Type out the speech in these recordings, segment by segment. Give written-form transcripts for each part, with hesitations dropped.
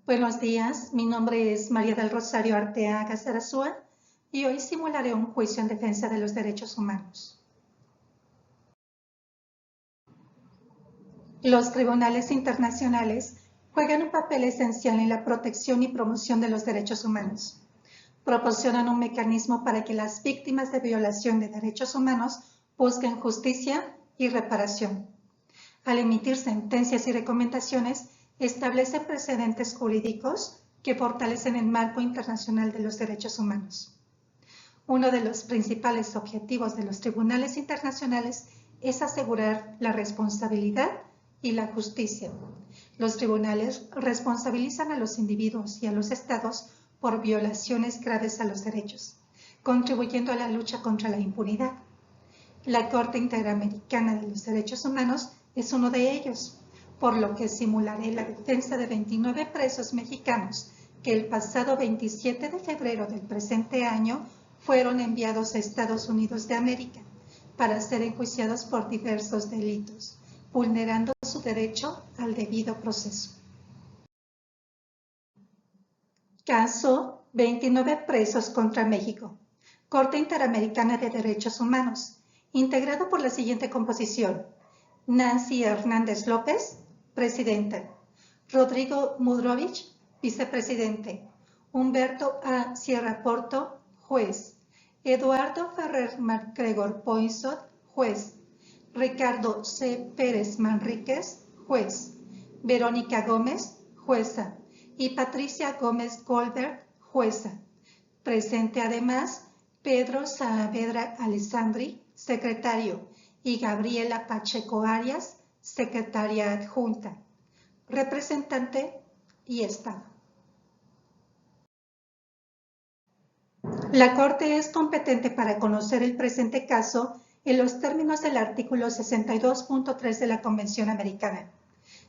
Buenos días, mi nombre es María del Rosario Arteaga Sarasúa y hoy simularé un juicio en defensa de los derechos humanos. Los tribunales internacionales juegan un papel esencial en la protección y promoción de los derechos humanos. Proporcionan un mecanismo para que las víctimas de violación de derechos humanos busquen justicia y reparación. Al emitir sentencias y recomendaciones, establecen precedentes jurídicos que fortalecen el marco internacional de los derechos humanos. Uno de los principales objetivos de los tribunales internacionales es asegurar la responsabilidad y la justicia. Los tribunales responsabilizan a los individuos y a los estados por violaciones graves a los derechos, contribuyendo a la lucha contra la impunidad. La Corte Interamericana de los Derechos Humanos es uno de ellos, por lo que simularé la defensa de 29 presos mexicanos que el pasado 27 de febrero del presente año fueron enviados a Estados Unidos de América para ser enjuiciados por diversos delitos, vulnerando su derecho al debido proceso. Caso 29 presos contra México. Corte Interamericana de Derechos Humanos, integrado por la siguiente composición: Nancy Hernández López, presidenta; Rodrigo Mudrovich, vicepresidente; Humberto A. Sierra Porto, juez; Eduardo Ferrer MacGregor Poinsot, juez; Ricardo C. Pérez Manríquez, juez; Verónica Gómez, jueza; y Patricia Gómez Goldberg, jueza. Presente además Pedro Saavedra Alessandri, secretario, y Gabriela Pacheco Arias, secretaria adjunta. Representante y Estado. La Corte es competente para conocer el presente caso en los términos del artículo 62.3 de la Convención Americana,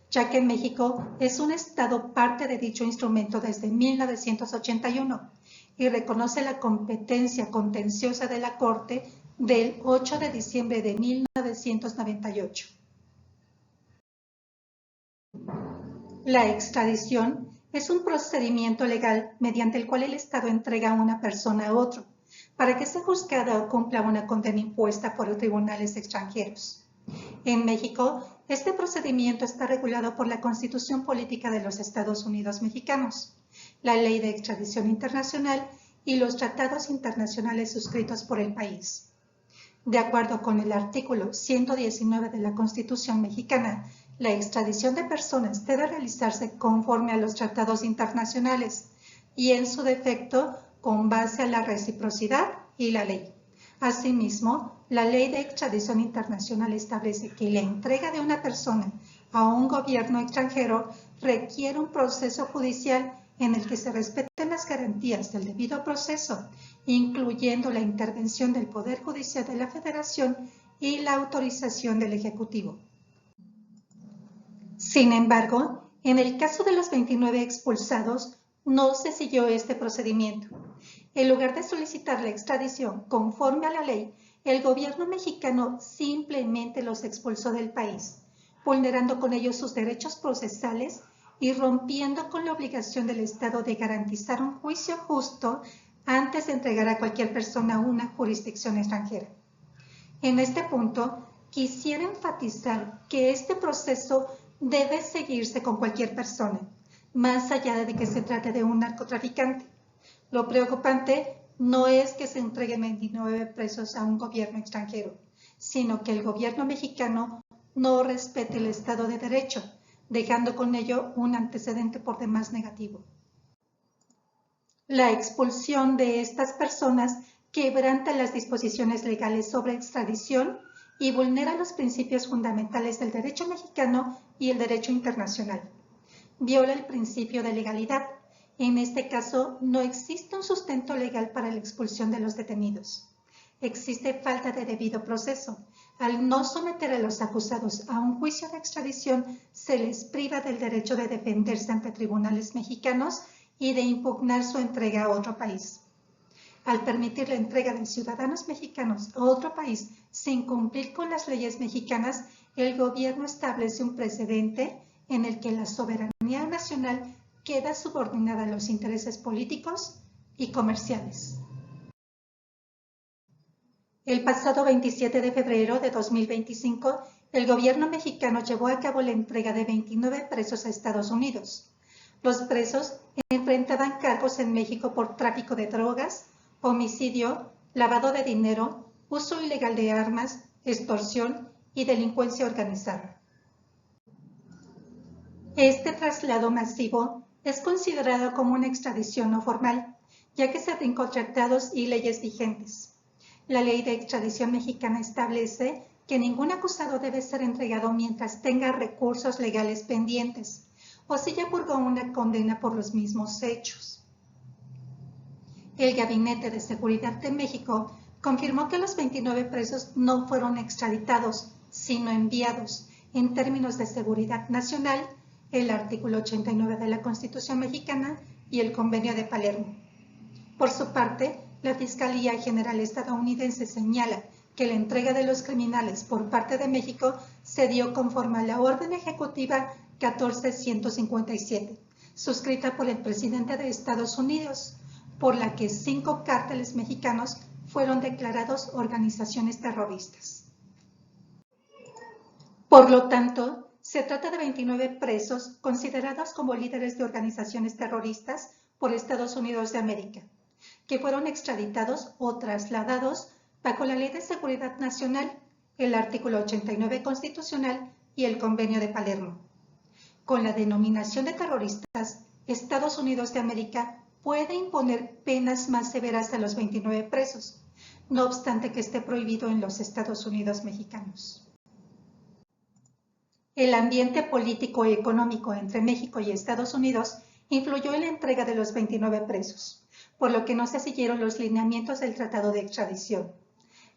ya que México es un Estado parte de dicho instrumento desde 1981 y reconoce la competencia contenciosa de la Corte del 8 de diciembre de 1998. La extradición es un procedimiento legal mediante el cual el Estado entrega a una persona a otro para que sea juzgada o cumpla una condena impuesta por los tribunales extranjeros. En México, este procedimiento está regulado por la Constitución Política de los Estados Unidos Mexicanos, la Ley de Extradición Internacional y los tratados internacionales suscritos por el país. De acuerdo con el artículo 119 de la Constitución mexicana, la extradición de personas debe realizarse conforme a los tratados internacionales y, en su defecto, con base a la reciprocidad y la ley. Asimismo, la Ley de Extradición Internacional establece que la entrega de una persona a un gobierno extranjero requiere un proceso judicial en el que se respeten las garantías del debido proceso, incluyendo la intervención del Poder Judicial de la Federación y la autorización del Ejecutivo. Sin embargo, en el caso de los 29 expulsados, no se siguió este procedimiento. En lugar de solicitar la extradición conforme a la ley, el gobierno mexicano simplemente los expulsó del país, vulnerando con ello sus derechos procesales y rompiendo con la obligación del Estado de garantizar un juicio justo antes de entregar a cualquier persona a una jurisdicción extranjera. En este punto, quisiera enfatizar que este proceso debe seguirse con cualquier persona, más allá de que se trate de un narcotraficante. Lo preocupante no es que se entreguen 29 presos a un gobierno extranjero, sino que el gobierno mexicano no respete el Estado de Derecho, dejando con ello un antecedente por demás negativo. La expulsión de estas personas quebranta las disposiciones legales sobre extradición y vulnera los principios fundamentales del derecho mexicano y el derecho internacional. Viola el principio de legalidad. En este caso, no existe un sustento legal para la expulsión de los detenidos. Existe falta de debido proceso. Al no someter a los acusados a un juicio de extradición, se les priva del derecho de defenderse ante tribunales mexicanos y de impugnar su entrega a otro país. Al permitir la entrega de ciudadanos mexicanos a otro país sin cumplir con las leyes mexicanas, el gobierno establece un precedente en el que la soberanía nacional queda subordinada a los intereses políticos y comerciales. El pasado 27 de febrero de 2025, el gobierno mexicano llevó a cabo la entrega de 29 presos a Estados Unidos. Los presos enfrentaban cargos en México por tráfico de drogas, homicidio, lavado de dinero, uso ilegal de armas, extorsión y delincuencia organizada. Este traslado masivo es considerado como una extradición no formal, ya que se brincó tratados y leyes vigentes. La ley de extradición mexicana establece que ningún acusado debe ser entregado mientras tenga recursos legales pendientes o si ya purgó una condena por los mismos hechos. El Gabinete de Seguridad de México confirmó que los 29 presos no fueron extraditados, sino enviados. En términos de seguridad nacional, el artículo 89 de la Constitución mexicana y el Convenio de Palermo. Por su parte, la Fiscalía General estadounidense señala que la entrega de los criminales por parte de México se dio conforme a la Orden Ejecutiva 14157, suscrita por el presidente de Estados Unidos, por la que 5 cárteles mexicanos fueron declarados organizaciones terroristas. Por lo tanto, se trata de 29 presos considerados como líderes de organizaciones terroristas por Estados Unidos de América, que fueron extraditados o trasladados bajo la Ley de Seguridad Nacional, el artículo 89 constitucional y el Convenio de Palermo. Con la denominación de terroristas, Estados Unidos de América puede imponer penas más severas a los 29 presos, no obstante que esté prohibido en los Estados Unidos mexicanos. El ambiente político y económico entre México y Estados Unidos influyó en la entrega de los 29 presos, por lo que no se siguieron los lineamientos del Tratado de Extradición.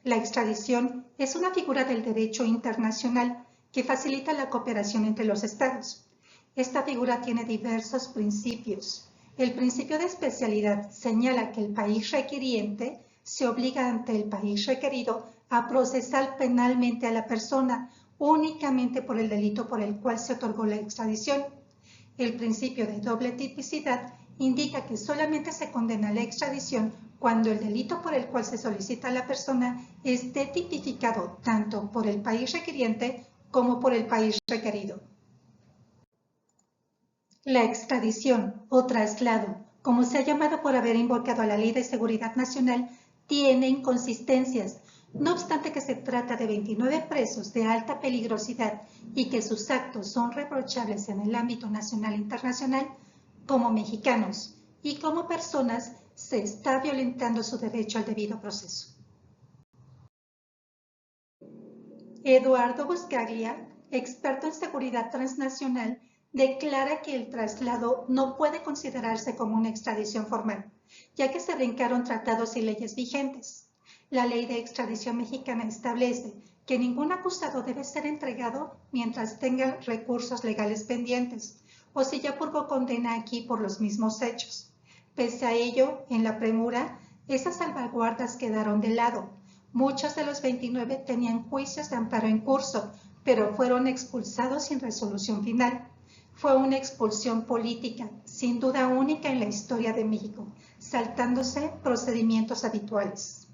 La extradición es una figura del derecho internacional que facilita la cooperación entre los estados. Esta figura tiene diversos principios. El principio de especialidad señala que el país requiriente se obliga ante el país requerido a procesar penalmente a la persona únicamente por el delito por el cual se otorgó la extradición. El principio de doble tipicidad indica que solamente se condena la extradición cuando el delito por el cual se solicita a la persona esté tipificado tanto por el país requiriente como por el país requerido. La extradición o traslado, como se ha llamado por haber invocado a la Ley de Seguridad Nacional, tiene inconsistencias. No obstante que se trata de 29 presos de alta peligrosidad y que sus actos son reprochables en el ámbito nacional e internacional, como mexicanos y como personas se está violentando su derecho al debido proceso. Eduardo Buscaglia, experto en seguridad transnacional, declara que el traslado no puede considerarse como una extradición formal, ya que se brincaron tratados y leyes vigentes. La ley de extradición mexicana establece que ningún acusado debe ser entregado mientras tenga recursos legales pendientes o si ya purgó condena aquí por los mismos hechos. Pese a ello, en la premura, esas salvaguardas quedaron de lado. Muchos de los 29 tenían juicios de amparo en curso, pero fueron expulsados sin resolución final. Fue una expulsión política, sin duda única en la historia de México, saltándose procedimientos habituales.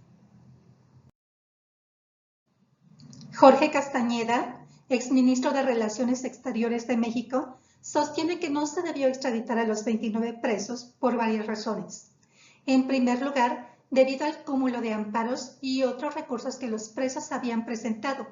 Jorge Castañeda, exministro de Relaciones Exteriores de México, sostiene que no se debió extraditar a los 29 presos por varias razones. En primer lugar, debido al cúmulo de amparos y otros recursos que los presos habían presentado,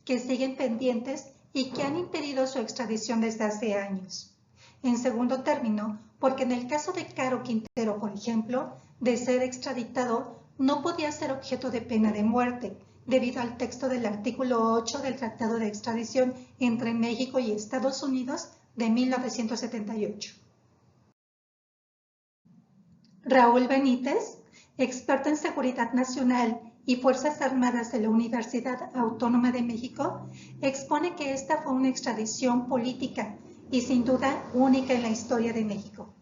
que siguen pendientes y que han impedido su extradición desde hace años. En segundo término, porque en el caso de Caro Quintero, por ejemplo, de ser extraditado, no podía ser objeto de pena de muerte, debido al texto del artículo 8 del Tratado de Extradición entre México y Estados Unidos de 1978. Raúl Benítez, experto en seguridad nacional y Fuerzas Armadas de la Universidad Autónoma de México, expone que esta fue una extradición política y sin duda única en la historia de México.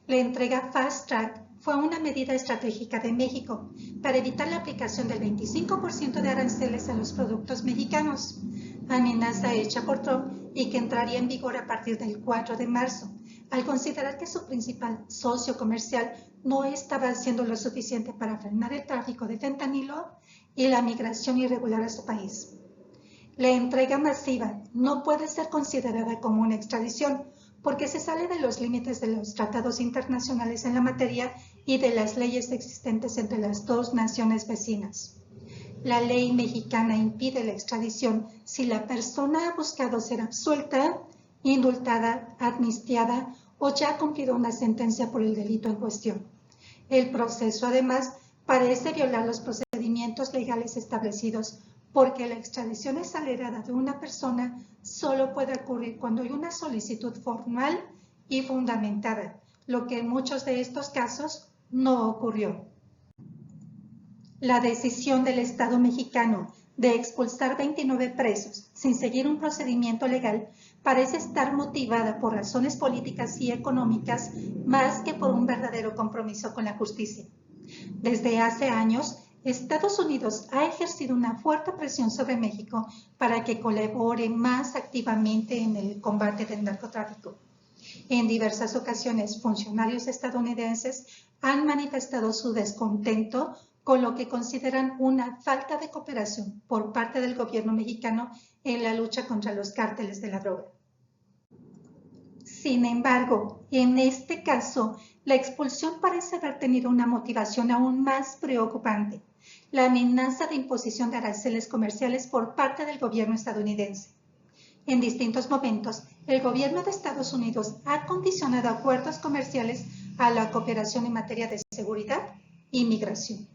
La entrega Fast Track fue una medida estratégica de México para evitar la aplicación del 25% de aranceles a los productos mexicanos, amenaza hecha por Trump y que entraría en vigor a partir del 4 de marzo, al considerar que su principal socio comercial no estaba haciendo lo suficiente para frenar el tráfico de fentanilo y la migración irregular a su país. La entrega masiva no puede ser considerada como una extradición porque se sale de los límites de los tratados internacionales en la materia y de las leyes existentes entre las dos naciones vecinas. La ley mexicana impide la extradición si la persona ha buscado ser absuelta, indultada, amnistiada o ya ha cumplido una sentencia por el delito en cuestión. El proceso, además, parece violar los procedimientos legales establecidos porque la extradición acelerada de una persona solo puede ocurrir cuando hay una solicitud formal y fundamentada, lo que en muchos de estos casos no ocurrió. La decisión del Estado mexicano de expulsar 29 presos sin seguir un procedimiento legal parece estar motivada por razones políticas y económicas más que por un verdadero compromiso con la justicia. Desde hace años, Estados Unidos ha ejercido una fuerte presión sobre México para que colabore más activamente en el combate del narcotráfico. En diversas ocasiones, funcionarios estadounidenses han manifestado su descontento con lo que consideran una falta de cooperación por parte del gobierno mexicano en la lucha contra los cárteles de la droga. Sin embargo, en este caso, la expulsión parece haber tenido una motivación aún más preocupante: la amenaza de imposición de aranceles comerciales por parte del gobierno estadounidense. En distintos momentos, el gobierno de Estados Unidos ha condicionado acuerdos comerciales a la cooperación en materia de seguridad y migración.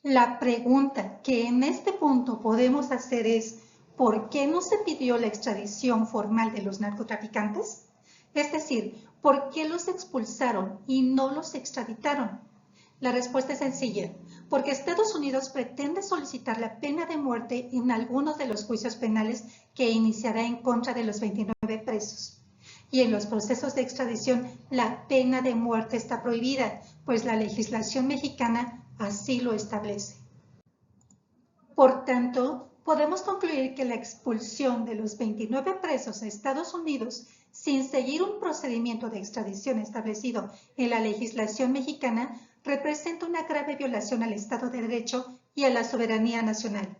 La pregunta que en este punto podemos hacer es: ¿por qué no se pidió la extradición formal de los narcotraficantes? Es decir, ¿por qué los expulsaron y no los extraditaron? La respuesta es sencilla: porque Estados Unidos pretende solicitar la pena de muerte en algunos de los juicios penales que iniciará en contra de los 29 presos. Y en los procesos de extradición, la pena de muerte está prohibida, pues la legislación mexicana así lo establece. Por tanto, podemos concluir que la expulsión de los 29 presos a Estados Unidos sin seguir un procedimiento de extradición establecido en la legislación mexicana representa una grave violación al Estado de Derecho y a la soberanía nacional.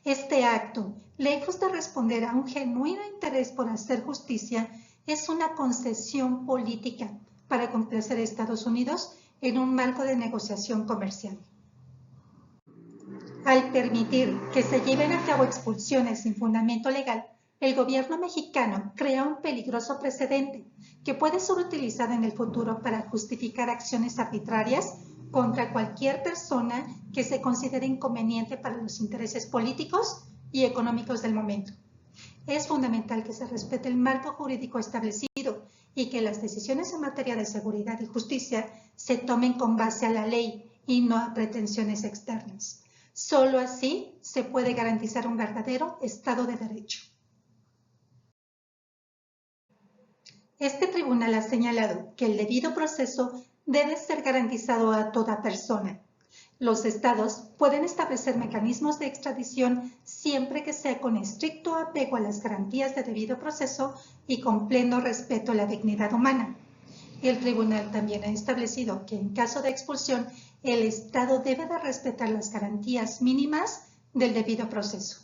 Este acto, lejos de responder a un genuino interés por hacer justicia, es una concesión política para complacer a Estados Unidos en un marco de negociación comercial. Al permitir que se lleven a cabo expulsiones sin fundamento legal, el gobierno mexicano crea un peligroso precedente que puede ser utilizado en el futuro para justificar acciones arbitrarias contra cualquier persona que se considere inconveniente para los intereses políticos y económicos del momento. Es fundamental que se respete el marco jurídico establecido y que las decisiones en materia de seguridad y justicia se tomen con base a la ley y no a pretensiones externas. Solo así se puede garantizar un verdadero Estado de Derecho. Este tribunal ha señalado que el debido proceso debe ser garantizado a toda persona. Los estados pueden establecer mecanismos de extradición siempre que sea con estricto apego a las garantías de debido proceso y con pleno respeto a la dignidad humana. El tribunal también ha establecido que en caso de expulsión, el Estado debe de respetar las garantías mínimas del debido proceso.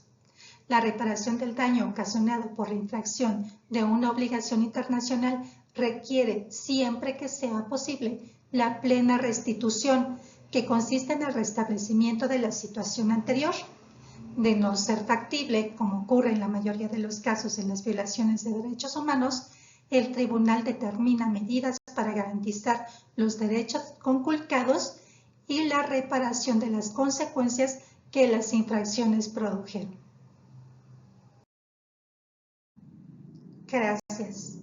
La reparación del daño ocasionado por la infracción de una obligación internacional requiere, siempre que sea posible, la plena restitución, que consiste en el restablecimiento de la situación anterior. De no ser factible, como ocurre en la mayoría de los casos en las violaciones de derechos humanos, el tribunal determina medidas para garantizar los derechos conculcados y la reparación de las consecuencias que las infracciones produjeron. Gracias.